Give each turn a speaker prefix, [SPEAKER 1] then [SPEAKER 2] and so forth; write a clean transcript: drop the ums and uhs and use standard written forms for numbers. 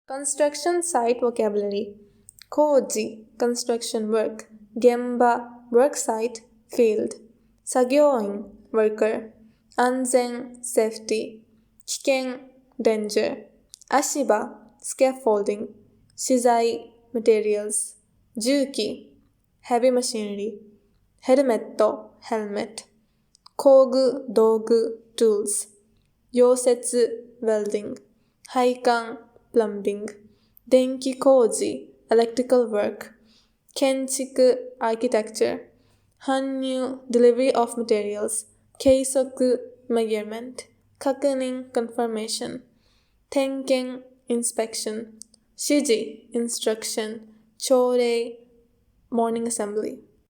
[SPEAKER 1] Construction site vocabulary. Koji, construction work. Gemba, work site, field. Sagyoin, worker. Anzen, safety. Kiken, danger. Ashiba, scaffolding. Shizai, materials. Juki, heavy machinery. Helmetto, helmet. Kogu, dogu, tools. Yosetsu, welding. Haikan, plumbing. Denki koji, electrical work. Kenchiku, architecture. Hanyu, delivery of materials. Keisoku, measurement. Kakunin, confirmation. Tenken, inspection. Shiji, instruction. Chorei, morning assembly.